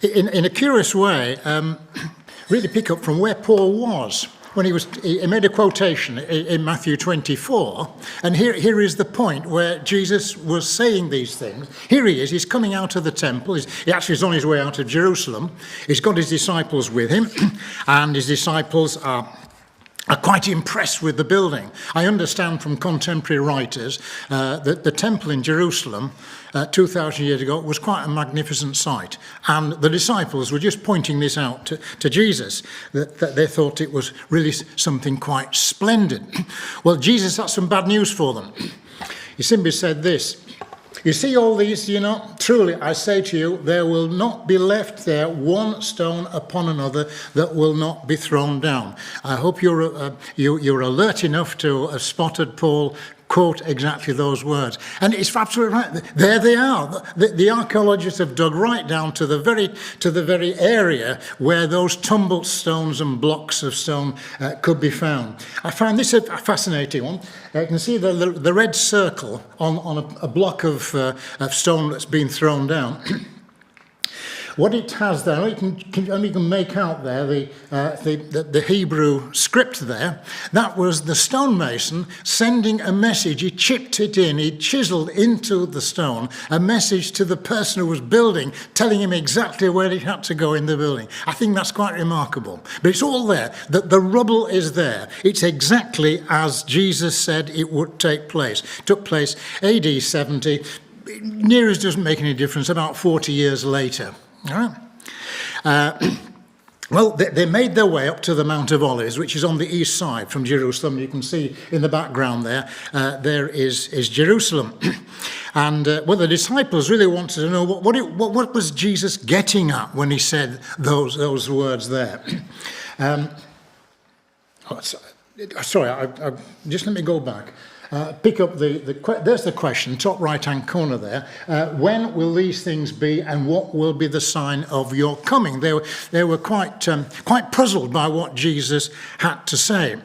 in a curious way, really pick up from where Paul was when he made a quotation in Matthew 24, and here is the point where Jesus was saying these things. Here he is, he's coming out of the temple, he actually is on his way out of Jerusalem, he's got his disciples with him, and his disciples are quite impressed with the building. I understand from contemporary writers that the temple in Jerusalem 2,000 years ago was quite a magnificent sight. And the disciples were just pointing this out to Jesus, that they thought it was really something quite splendid. Well, Jesus had some bad news for them. He simply said this: "You see all these, truly I say to you, there will not be left there one stone upon another that will not be thrown down." I hope you're alert enough to have spotted Paul quote exactly those words. And it's absolutely right. There they are. The archaeologists have dug right down to the very area where those tumbled stones and blocks of stone could be found. I found this a fascinating one. You can see the red circle on a block of stone that's been thrown down. What it has there, you can make out there the Hebrew script there. That was the stonemason sending a message. He chipped it in, he chiseled into the stone a message to the person who was building, telling him exactly where he had to go in the building. I think that's quite remarkable. But it's all there. The rubble is there. It's exactly as Jesus said it would take place. It took place AD 70. Near as doesn't make any difference, about 40 years later. All right. Well, they made their way up to the Mount of Olives, which is on the east side from Jerusalem. You can see in the background there is Jerusalem. And the disciples really wanted to know what was Jesus getting at when he said those words there. Sorry, just let me go back. Pick up there's the question, top right-hand corner there. When will these things be, and what will be the sign of your coming? They were quite puzzled by what Jesus had to say.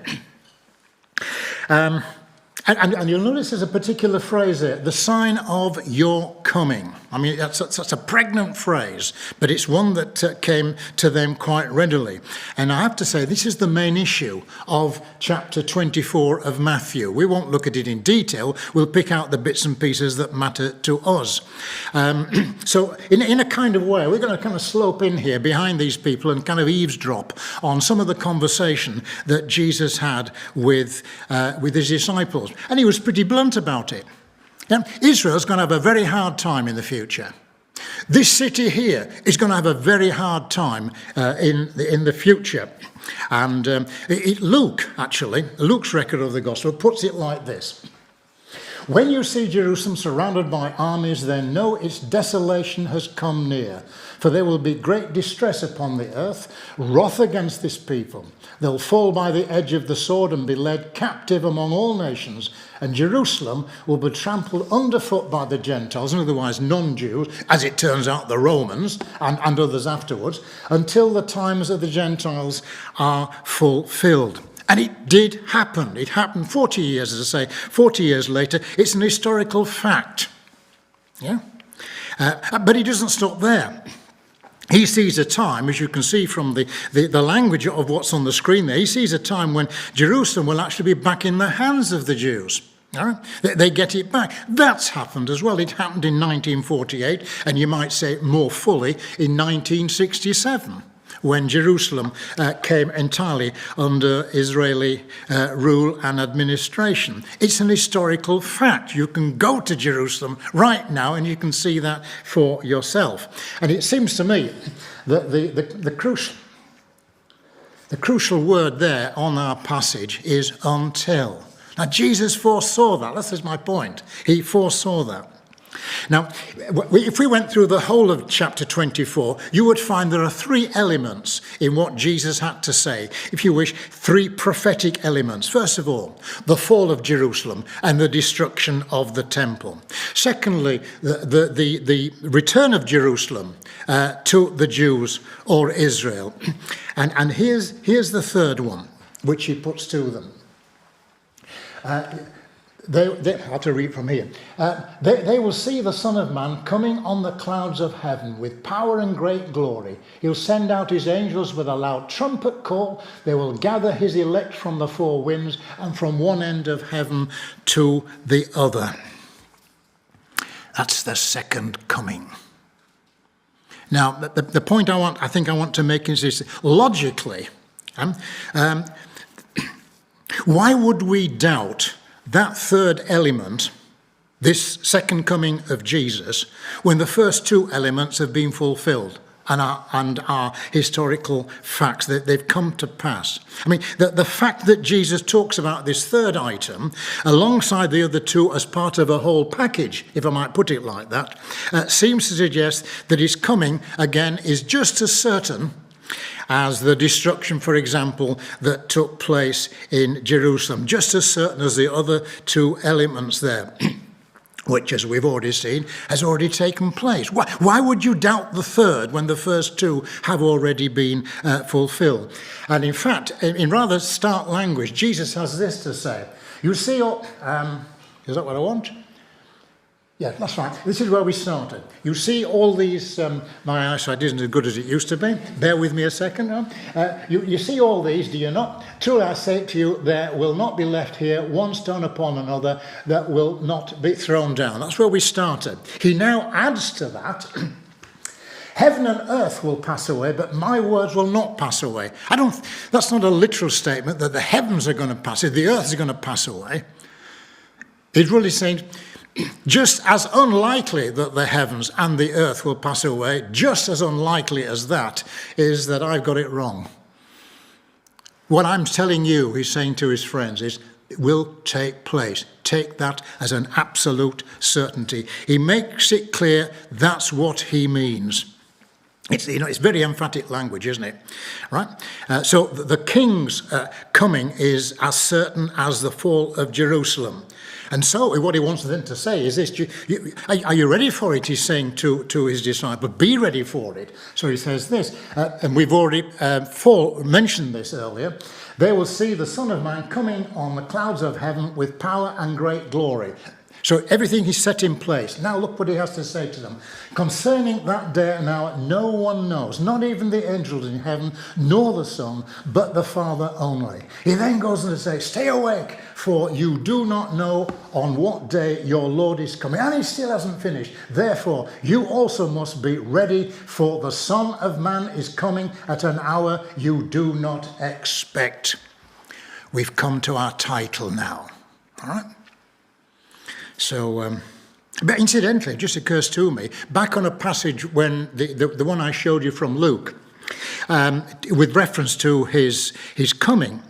And you'll notice there's a particular phrase there, the sign of your coming. I mean, that's a pregnant phrase, but it's one that came to them quite readily. And I have to say, this is the main issue of chapter 24 of Matthew. We won't look at it in detail. We'll pick out the bits and pieces that matter to us. So in a kind of way, we're going to kind of slope in here behind these people and kind of eavesdrop on some of the conversation that Jesus had with his disciples. And he was pretty blunt about it. Israel's going to have a very hard time in the future. This city here is going to have a very hard time in the future. And Luke's record of the gospel puts it like this. When you see Jerusalem surrounded by armies, then know its desolation has come near. For there will be great distress upon the earth, wrath against this people. They'll fall by the edge of the sword and be led captive among all nations. And Jerusalem will be trampled underfoot by the Gentiles, and otherwise non-Jews, as it turns out the Romans and others afterwards, until the times of the Gentiles are fulfilled. And it did happen. It happened 40 years, as I say, 40 years later. It's an historical fact. Yeah? But he doesn't stop there. He sees a time, as you can see from the language of what's on the screen there, he sees a time when Jerusalem will actually be back in the hands of the Jews. All right? They get it back. That's happened as well. It happened in 1948, and you might say more fully in 1967. When Jerusalem came entirely under Israeli rule and administration. It's an historical fact. You can go to Jerusalem right now and you can see that for yourself. And it seems to me that the crucial word there on our passage is until. Now, Jesus foresaw that. This is my point. He foresaw that. Now, if we went through the whole of chapter 24, you would find there are three elements in what Jesus had to say. If you wish, three prophetic elements. First of all, the fall of Jerusalem and the destruction of the temple. Secondly, the return of Jerusalem to the Jews or Israel. And here's the third one, which he puts to them. I have to read from here. They will see the Son of Man coming on the clouds of heaven with power and great glory. He'll send out his angels with a loud trumpet call. They will gather his elect from the four winds and from one end of heaven to the other. That's the second coming. Now, the point I think I want to make is this: logically, why would we doubt that third element, this second coming of Jesus, when the first two elements have been fulfilled and are historical facts, that they've come to pass? I mean, the fact that Jesus talks about this third item alongside the other two as part of a whole package, if I might put it like that, seems to suggest that his coming again is just as certain as the destruction, for example, that took place in Jerusalem, just as certain as the other two elements there, which, as we've already seen, has already taken place. Why would you doubt the third when the first two have already been fulfilled? And in fact, in rather stark language, Jesus has this to say. You see, is that what I want? Yeah, that's right. This is where we started. You see all these, my eyesight isn't as good as it used to be. Bear with me a second. You see all these, do you not? Truly I say to you, there will not be left here one stone upon another that will not be thrown down. That's where we started. He now adds to that, heaven and earth will pass away, but my words will not pass away. That's not a literal statement that the heavens are going to pass, the earth is going to pass away. He's really saying, just as unlikely that the heavens and the earth will pass away, just as unlikely as that is that I've got it wrong. What I'm telling you, he's saying to his friends, is it will take place. Take that as an absolute certainty. He makes it clear that's what he means. It's very emphatic language, isn't it? Right? So the king's coming is as certain as the fall of Jerusalem. And so what he wants them to say is this: are you ready for it? He's saying to his disciples, be ready for it. So he says this, and we've already mentioned this earlier. They will see the Son of Man coming on the clouds of heaven with power and great glory. So everything is set in place. Now look what he has to say to them. Concerning that day and hour, no one knows, not even the angels in heaven, nor the Son, but the Father only. He then goes on to say, stay awake, for you do not know on what day your Lord is coming. And he still hasn't finished. Therefore, you also must be ready, for the Son of Man is coming at an hour you do not expect. We've come to our title now. All right? So, but incidentally, it just occurs to me, back on a passage when the one I showed you from Luke, with reference to his coming,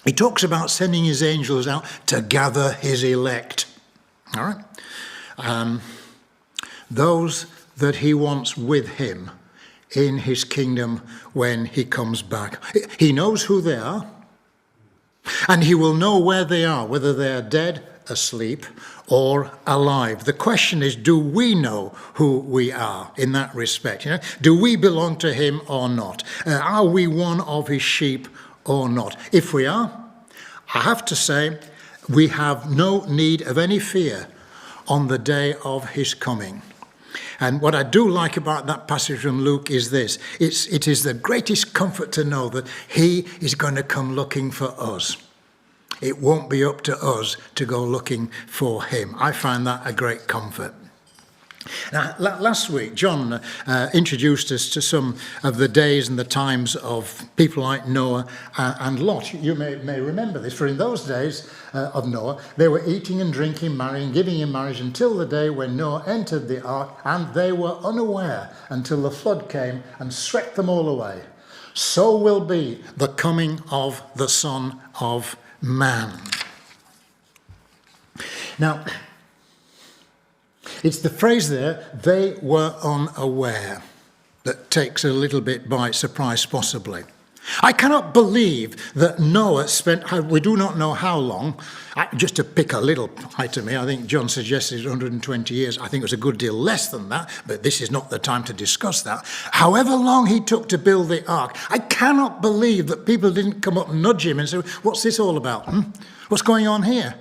he talks about sending his angels out to gather his elect. All right? Those that he wants with him in his kingdom when he comes back. He knows who they are, and he will know where they are, whether they are dead, asleep, or alive. The question is, do we know who we are in that respect? Do we belong to him or not? Are we one of his sheep or not? If we are, I have to say, we have no need of any fear on the day of his coming. And what I do like about that passage from Luke is this: it is the greatest comfort to know that he is going to come looking for us. It won't be up to us to go looking for him. I find that a great comfort. Now, last week, John introduced us to some of the days and the times of people like Noah and Lot. You may remember this, for in those days of Noah, they were eating and drinking, marrying, giving in marriage until the day when Noah entered the ark, and they were unaware until the flood came and swept them all away. So will be the coming of the Son of Man. Now, it's the phrase there, they were unaware, that takes a little bit by surprise, possibly. I cannot believe that Noah spent, we do not know how long, just to pick a little item here, I think John suggested 120 years. I think it was a good deal less than that, but this is not the time to discuss that. However long he took to build the ark, I cannot believe that people didn't come up and nudge him and say, what's this all about? What's going on here?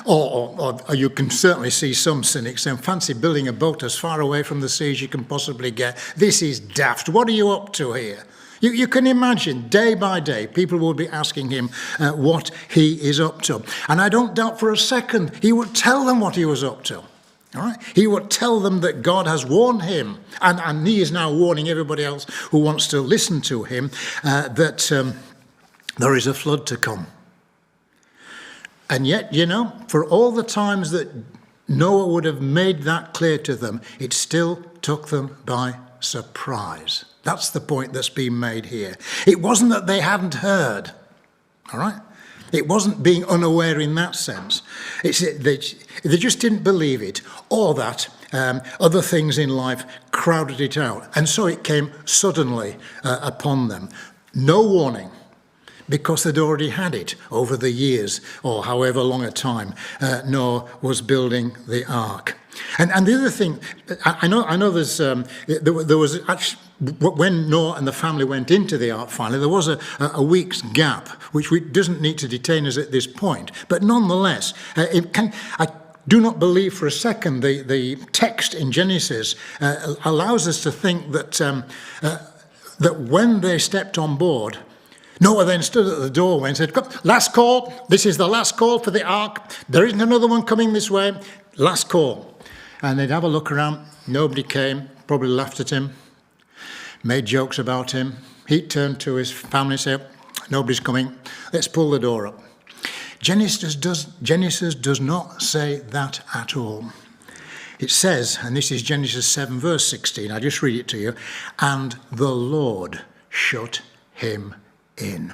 Or you can certainly see some cynics saying, fancy building a boat as far away from the sea as you can possibly get. This is daft. What are you up to here? You can imagine, day by day, people will be asking him what he is up to. And I don't doubt for a second he would tell them what he was up to. All right? He would tell them that God has warned him, and he is now warning everybody else who wants to listen to him, that there is a flood to come. And yet, for all the times that Noah would have made that clear to them, it still took them by surprise. That's the point that's being made here. It wasn't that they hadn't heard, all right? It wasn't being unaware in that sense. They just didn't believe it, or that other things in life crowded it out. And so it came suddenly upon them. No warning, because they'd already had it over the years, or however long a time Noah was building the ark. And the other thing, I know there was actually, when Noah and the family went into the ark finally, there was a week's gap, which doesn't need to detain us at this point. But nonetheless, I do not believe for a second the text in Genesis allows us to think that when they stepped on board, Noah then stood at the doorway and said, last call, this is the last call for the ark. There isn't another one coming this way. Last call. And they'd have a look around. Nobody came, probably laughed at him, made jokes about him. He turned to his family and said, nobody's coming. Let's pull the door up. Genesis does not say that at all. It says, and this is Genesis 7 verse 16, I just read it to you, and the Lord shut him in.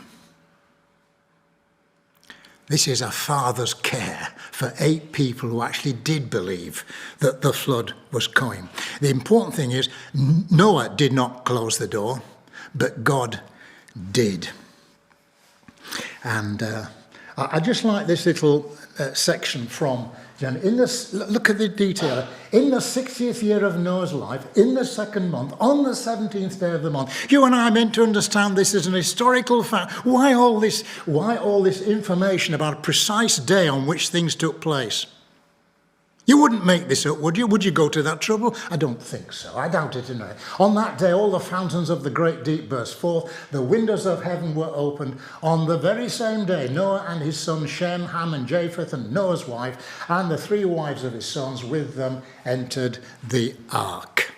This is a father's care for 8 people who actually did believe that the flood was coming. The important thing is Noah did not close the door, but God did. And I just like this little section from John. Look at the detail. In the 60th year of Noah's life, in the 2nd month, on the 17th day of the month, you and I are meant to understand this as an historical fact. Why all this information about a precise day on which things took place? You wouldn't make this up, would you? Would you go to that trouble? I don't think so. I doubt it anyway. On that day, all the fountains of the great deep burst forth. The windows of heaven were opened. On the very same day, Noah and his sons Shem, Ham, and Japheth, and Noah's wife, and the 3 wives of his sons with them entered the ark.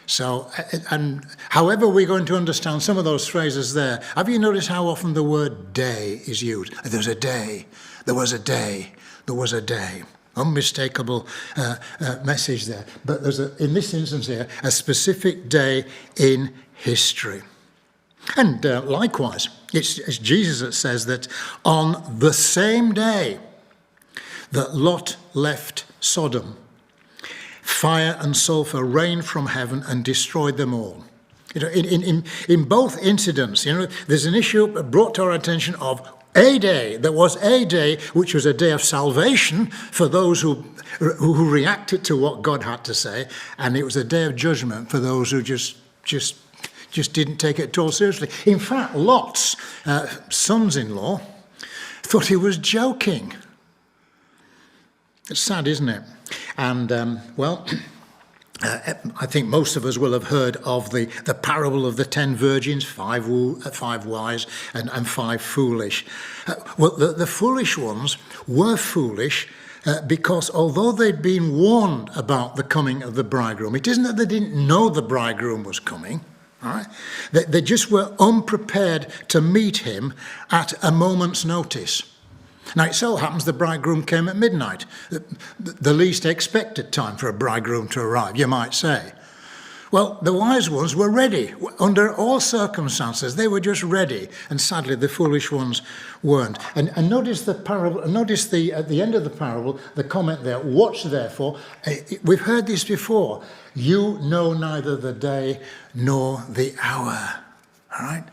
So, and however we're going to understand some of those phrases there, have you noticed how often the word day is used? There's a day. There was a day. There was a day. Unmistakable message there. But there's, in this instance here, a specific day in history. And likewise, it's Jesus that says that on the same day that Lot left Sodom, fire and sulfur rained from heaven and destroyed them all. In both incidents, there's an issue brought to our attention of a day. There was a day which was a day of salvation for those who reacted to what God had to say, and it was a day of judgment for those who just didn't take it at all seriously. In fact, Lot's sons-in-law thought he was joking. It's sad, isn't it? And I think most of us will have heard of the parable of the 10 virgins, 5 wise and 5 foolish. The foolish ones were foolish because although they'd been warned about the coming of the bridegroom, it isn't that they didn't know the bridegroom was coming. All right? They just were unprepared to meet him at a moment's notice. Now, it so happens the bridegroom came at midnight, the least expected time for a bridegroom to arrive, you might say. Well, the wise ones were ready. Under all circumstances, they were just ready. And sadly, the foolish ones weren't. And notice the parable. Notice at the end of the parable, the comment there, watch therefore. We've heard this before. You know neither the day nor the hour. All right?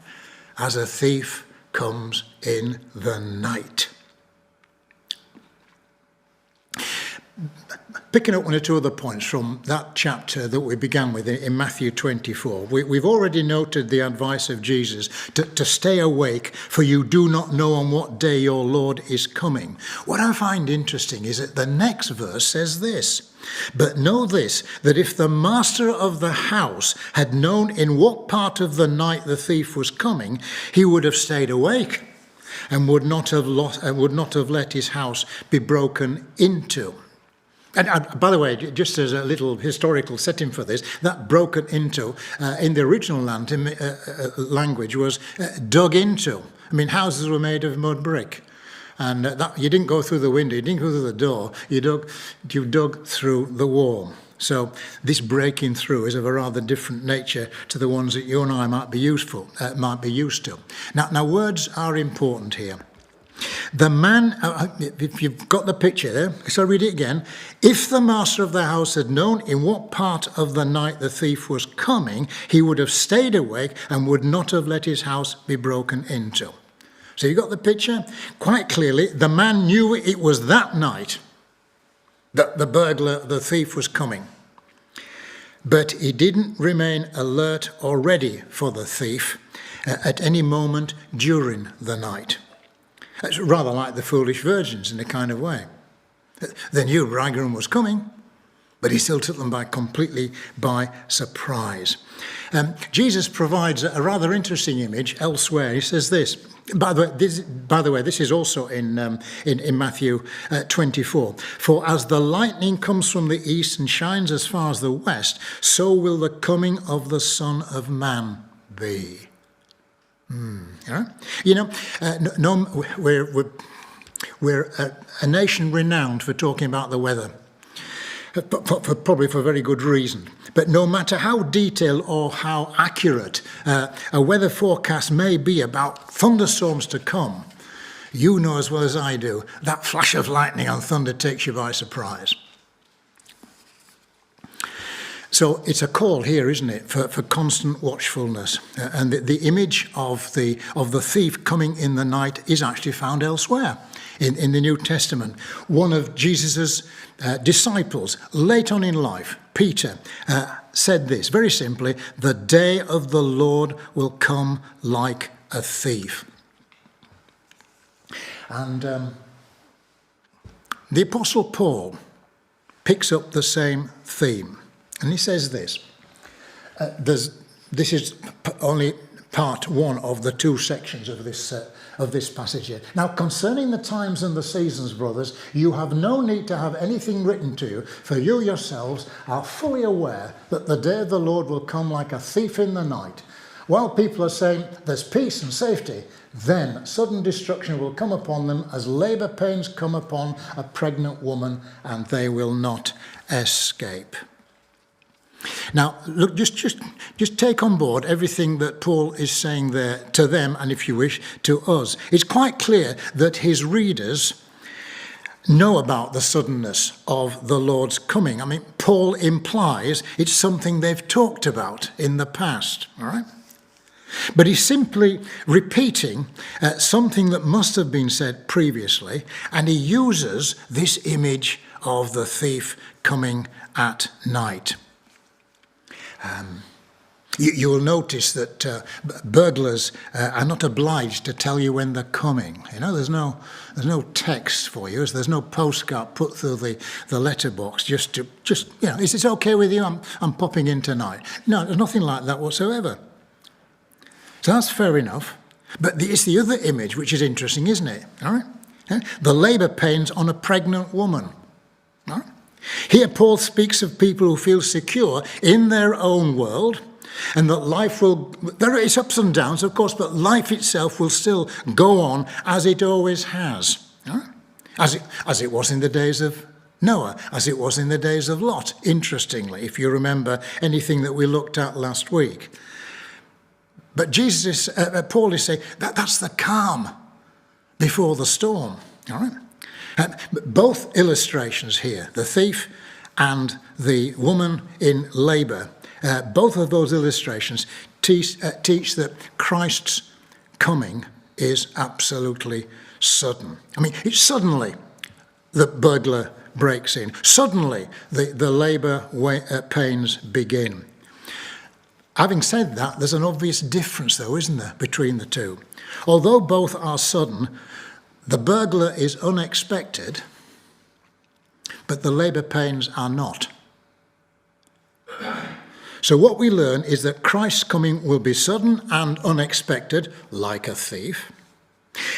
As a thief comes in the night. picking up one or two other points from that chapter that we began with in Matthew 24. We've already noted the advice of Jesus to stay awake, for you do not know on what day your Lord is coming. What I find interesting is that the next verse says this: but know this, that if the master of the house had known in what part of the night the thief was coming, he would have stayed awake and would not have let his house be broken into. And by the way, just as a little historical setting for this, that broken into in the original language was dug into. I mean, houses were made of mud brick. And you didn't go through the window, you didn't go through the door, you dug through the wall. So this breaking through is of a rather different nature to the ones that you and I might be used to. Now words are important here. The man, if you've got the picture there, so read it again. If the master of the house had known in what part of the night the thief was coming, he would have stayed awake and would not have let his house be broken into. So you got the picture? Quite clearly, the man knew it was that night that the thief was coming. But he didn't remain alert or ready for the thief at any moment during the night. It's rather like the foolish virgins in a kind of way. They knew bridegroom was coming, but he still took them completely by surprise. Jesus provides a rather interesting image elsewhere. He says this. By the way, this is also in Matthew 24. For as the lightning comes from the east and shines as far as the west, so will the coming of the Son of Man be. We're a nation renowned for talking about the weather. Probably for very good reason. But no matter how detailed or how accurate a weather forecast may be about thunderstorms to come, you know as well as I do, that flash of lightning and thunder takes you by surprise. So it's a call here, isn't it, for constant watchfulness. And the image of the thief coming in the night is actually found elsewhere in the New Testament. One of Jesus' disciples, late on in life, Peter, said this, very simply: the day of the Lord will come like a thief. And the Apostle Paul picks up the same theme. And he says this. This is only part one of the two sections of this passage here. Now, concerning the times and the seasons, brothers, you have no need to have anything written to you, for you yourselves are fully aware that the day of the Lord will come like a thief in the night. While people are saying there's peace and safety, then sudden destruction will come upon them as labour pains come upon a pregnant woman, and they will not escape. Now, look, just take on board everything that Paul is saying there to them, and if you wish, to us. It's quite clear that his readers know about the suddenness of the Lord's coming. I mean, Paul implies it's something they've talked about in the past, all right? But he's simply repeating something that must have been said previously, and he uses this image of the thief coming at night. You will notice that burglars are not obliged to tell you when they're coming. You know, there's no text for you. There's no postcard put through the letterbox just is it okay with you? I'm popping in tonight. No, there's nothing like that whatsoever. So that's fair enough. But it's the other image which is interesting, isn't it? All right, the labour pains on a pregnant woman. All right. Here Paul speaks of people who feel secure in their own world, and that life there is ups and downs, of course, but life itself will still go on as it always has. As it was in the days of Noah, as it was in the days of Lot, interestingly, if you remember anything that we looked at last week. But Paul is saying that's the calm before the storm. All right? Both illustrations here, the thief and the woman in labour, both of those illustrations teach that Christ's coming is absolutely sudden. I mean, it's suddenly the burglar breaks in. Suddenly, the labour pains begin. Having said that, there's an obvious difference, though, isn't there, between the two? Although both are sudden, the burglar is unexpected, but the labour pains are not. So what we learn is that Christ's coming will be sudden and unexpected, like a thief,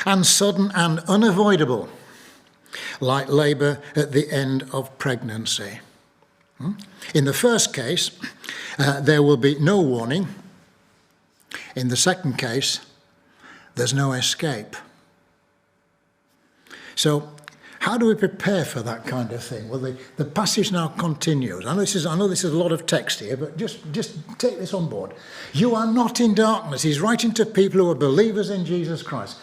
and sudden and unavoidable, like labour at the end of pregnancy. In the first case, there will be no warning. In the second case, there's no escape. So, how do we prepare for that kind of thing? Well, the passage now continues. I know this is a lot of text here, but just take this on board. You are not in darkness. He's writing to people who are believers in Jesus Christ.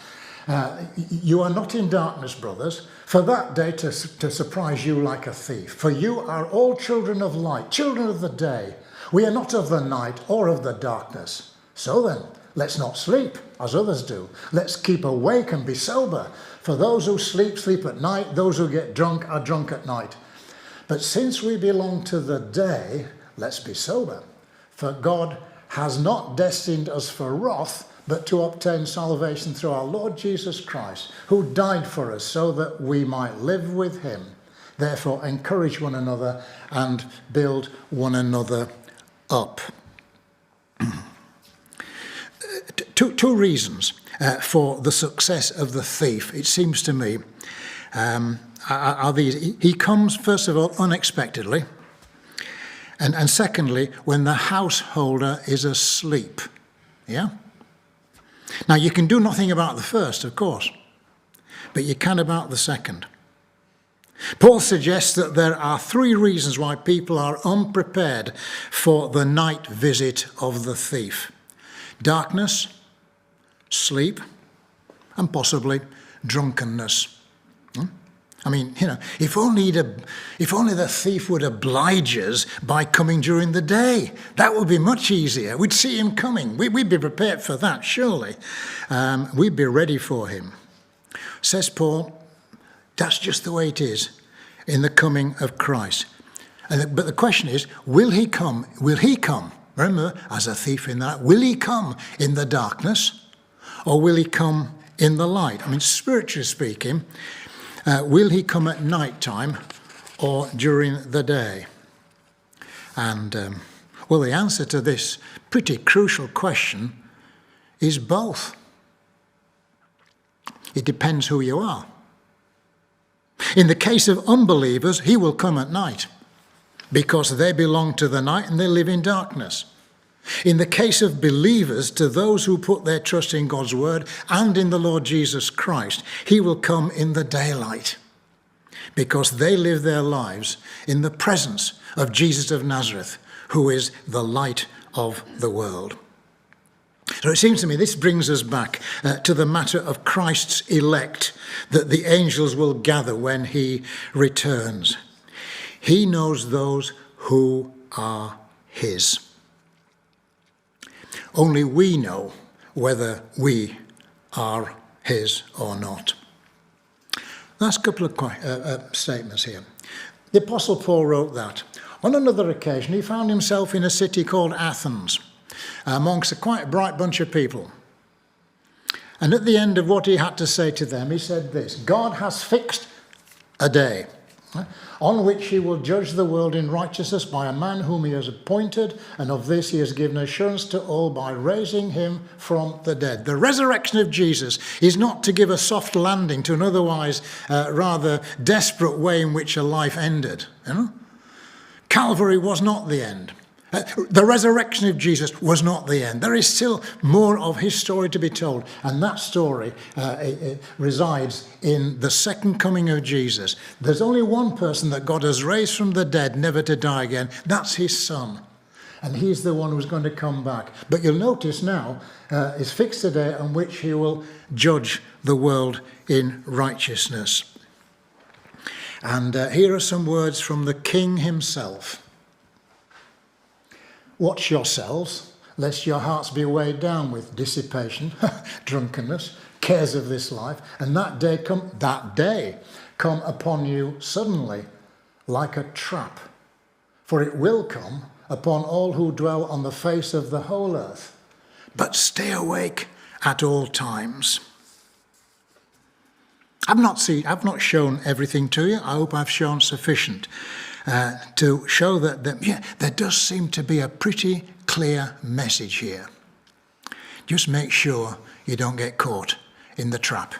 You are not in darkness, brothers, for that day to surprise you like a thief. For you are all children of light, children of the day. We are not of the night or of the darkness. So then, let's not sleep as others do. Let's keep awake and be sober. For those who sleep, sleep at night. Those who get drunk are drunk at night. But since we belong to the day, let's be sober. For God has not destined us for wrath, but to obtain salvation through our Lord Jesus Christ, who died for us so that we might live with him. Therefore, encourage one another and build one another up. Two reasons for the success of the thief, it seems to me, are these. He comes, first of all, unexpectedly, and secondly, when the householder is asleep. Yeah? Now, you can do nothing about the first, of course, but you can about the second. Paul suggests that there are three reasons why people are unprepared for the night visit of the thief: darkness, sleep, and possibly drunkenness. I mean, if only the thief would oblige us by coming during the day. That would be much easier. We'd see him coming. We'd be prepared for that, surely. We'd be ready for him. Says Paul, that's just the way it is in the coming of Christ. But the question is, will he come? Will he come? Remember, as a thief in that, will he come in the darkness or will he come in the light? I mean, spiritually speaking, will he come at night time or during the day? And, well, the answer to this pretty crucial question is both. It depends who you are. In the case of unbelievers, he will come at night because they belong to the night and they live in darkness. In the case of believers, to those who put their trust in God's word and in the Lord Jesus Christ, he will come in the daylight because they live their lives in the presence of Jesus of Nazareth, who is the light of the world. So it seems to me this brings us back to the matter of Christ's elect that the angels will gather when he returns. He knows those who are his. Only we know whether we are his or not. Last couple of statements here. The Apostle Paul wrote that on another occasion he found himself in a city called Athens, amongst a quite bright bunch of people. And at the end of what he had to say to them, he said this: God has fixed a day on which he will judge the world in righteousness by a man whom he has appointed, and of this he has given assurance to all by raising him from the dead. The resurrection of Jesus is not to give a soft landing to an otherwise rather desperate way in which a life ended. Calvary was not the end. The resurrection of Jesus was not the end. There is still more of his story to be told, and that story it resides in the second coming of Jesus. There's only one person that God has raised from the dead, never to die again. That's his Son, and he's the one who's going to come back. But you'll notice now is fixed a day on which he will judge the world in righteousness. And here are some words from the King himself. Watch yourselves, lest your hearts be weighed down with dissipation, drunkenness, cares of this life, and that day come upon you suddenly, like a trap, for it will come upon all who dwell on the face of the whole earth. But stay awake at all times. I've not shown everything to you. I hope I've shown sufficient to show that there does seem to be a pretty clear message here. Just make sure you don't get caught in the trap.